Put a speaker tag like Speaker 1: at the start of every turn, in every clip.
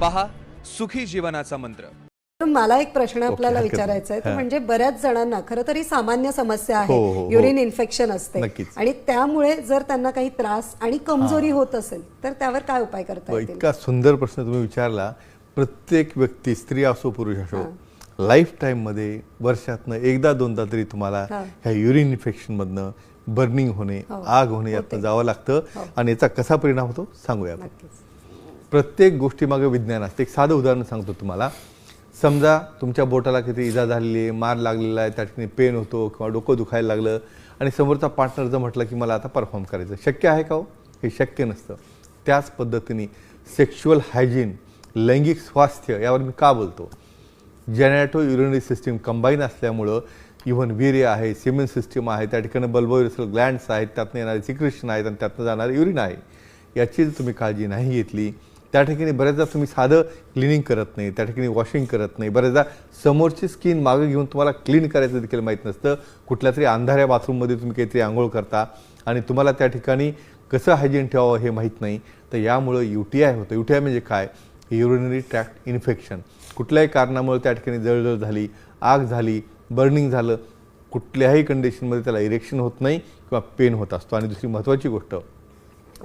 Speaker 1: पहा सुखी जीवनाचा मंत्र।
Speaker 2: मला एक प्रश्न आपल्याला
Speaker 3: हरकत नाही.
Speaker 2: विचारायचा आहे तो म्हणजे बऱ्याच जणांना खरं तरी सामान्य समस्या आहे,
Speaker 3: हो.
Speaker 2: युरिन इन्फेक्शन असते
Speaker 3: नक्कीच.
Speaker 2: आणि त्यामुळे जर त्यांना काही त्रास आणि कमजोरी होत असेल तर त्यावर काय उपाय करता येतील?
Speaker 3: इतका सुंदर प्रश्न तुम्ही विचारला। प्रत्येक व्यक्ती, स्त्री असो पुरुष असो, लाईफ टाइम मध्ये वर्षातनं एकदा दोनदा तरी तुम्हाला ह्या युरिन इन्फेक्शन मधनं बर्निंग होणे, आग होणे यातनं जावं लागतं आणि याचा कसा परिणाम होतो सांगूया आपण। प्रत्येक गोष्टी मागे विज्ञान असते। एक साधं उदाहरण सांगतो तुम्हाला। समजा तुमच्या बोटाला किती इजा झालेली आहे, मार लागलेला आहे, त्या ठिकाणी पेन होतो किंवा डोकं दुखायला लागलं आणि समोरचा पार्टनर जर म्हटलं की मला आता परफॉर्म करायचं, शक्य आहे का हो? हे शक्य नसतं। त्याच पद्धतीने सेक्शुअल हायजीन, लैंगिक स्वास्थ्य यावर मी का बोलतो? जेनेटो युरिनरी सिस्टीम कंबाईन असल्यामुळं इव्हन वीर्य आहे, सिमेन सिस्टीम आहे, त्या ठिकाणी बल्बोरेसल ग्लँड्स आहेत, त्यातनं येणारे सिक्रेशन आहेत आणि त्यातनं जाणारे युरिन आहे। याची जर तुम्ही काळजी नाही घेतली, त्या ठिकाणी बऱ्याचदा तुम्ही साधं क्लिनिंग करत नाही, त्या ठिकाणी वॉशिंग करत नाही, बऱ्याचदा समोरची स्किन मागे घेऊन तुम्हाला क्लीन करायचं देखील माहीत नसतं। कुठल्या तरी अंधाऱ्या बाथरूममध्ये तुम्ही काहीतरी आंघोळ करता आणि तुम्हाला त्या ठिकाणी कसं हायजीन ठेवावं हे माहीत नाही, तर यामुळं UTI होतं। UTI म्हणजे काय? Urinary tract infection. कुठल्याही कारणामुळे त्या ठिकाणी जळजळ झाली, आग झाली, बर्निंग झालं, कुठल्याही कंडिशनमध्ये त्याला इरेक्शन होत नाही किंवा पेन होत असतो। आणि दुसरी महत्त्वाची गोष्ट,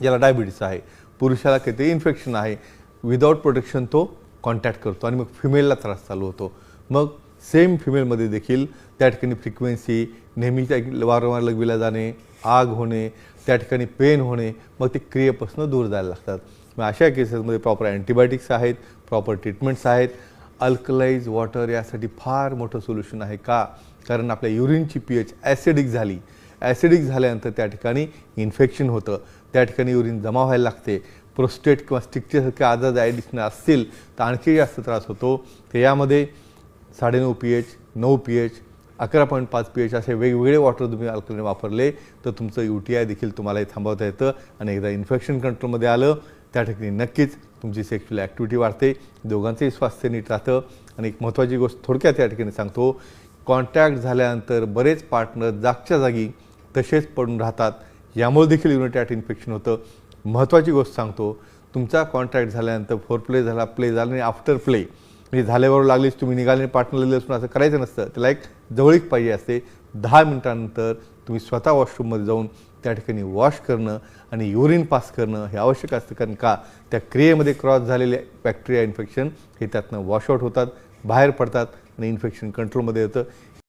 Speaker 3: ज्याला डायबिटीस आहे, पुरुषाला काहीतरी इन्फेक्शन आहे, विदाऊट प्रोटेक्शन तो कॉन्टॅक्ट करतो आणि मग फिमेलला त्रास चालू होतो। मग सेम फिमेलमध्ये देखील त्या ठिकाणी फ्रिक्वेन्सी, नेहमीच्या वारंवार लघवीला जाणे, आग होणे, त्या ठिकाणी पेन होणे, मग ते क्रियेपासून दूर जायला लागतात। मग अशा केसेसमध्ये प्रॉपर अँटीबायोटिक्स आहेत, प्रॉपर ट्रीटमेंट्स आहेत। अल्कलाइज वॉटर यासाठी फार मोठं सोल्युशन आहे। का? कारण आपल्या युरिनची pH ॲसिडिक झाली, ॲसिडिक झाल्यानंतर त्या ठिकाणी इन्फेक्शन होतं, त्या ठिकाणी युरिन जमा व्हायला लागते। प्रोस्टेट किंवा स्टिकच्यासारखे आजार ॲडिशन असतील तर आणखी जास्त त्रास होतो। तर यामध्ये 9.5 pH, 9 pH, 11.5 pH असे वेगवेगळे वॉटर तुम्ही अल्कलाइन वापरले तर तुमचं UTI देखील तुम्हाला थांबवता येतं आणि एकदा इन्फेक्शन कंट्रोलमध्ये आलं त्या ठिकाणी नक्कीच तुमची सेक्शुअल ॲक्टिव्हिटी वाढते, दोघांचंही स्वास्थ्य नीट राहतं। आणि एक महत्त्वाची गोष्ट थोडक्यात या ठिकाणी सांगतो, कॉन्टॅक्ट झाल्यानंतर बरेच पार्टनर जागच्या जागी तसेच पडून राहतात, यामुळे देखील युरिनरी ट्रॅक्ट इन्फेक्शन होतं। महत्त्वाची गोष्ट सांगतो, तुमचा कॉन्टॅक्ट झाल्यानंतर फोरप्ले झाला, प्ले झाला आणि आफ्टर प्ले म्हणजे झाल्याबरोबर लागलीच तुम्ही निघाले पार्टनरला असून असं करायचं नसतं। त्याला एक जवळीक पाहिजे असते। 10 मिनिटांनंतर तुम्ही स्वतः वॉशरूममध्ये जाऊन त्या ठिकाणी वॉश करणं आणि युरिन पास करणं हे आवश्यक असतं। कारण का? त्या क्रियेमध्ये क्रॉस झालेले बॅक्टेरिया इन्फेक्शन हे त्यातनं वॉशआउट होतात, बाहेर पडतात आणि इन्फेक्शन कंट्रोलमध्ये येतं।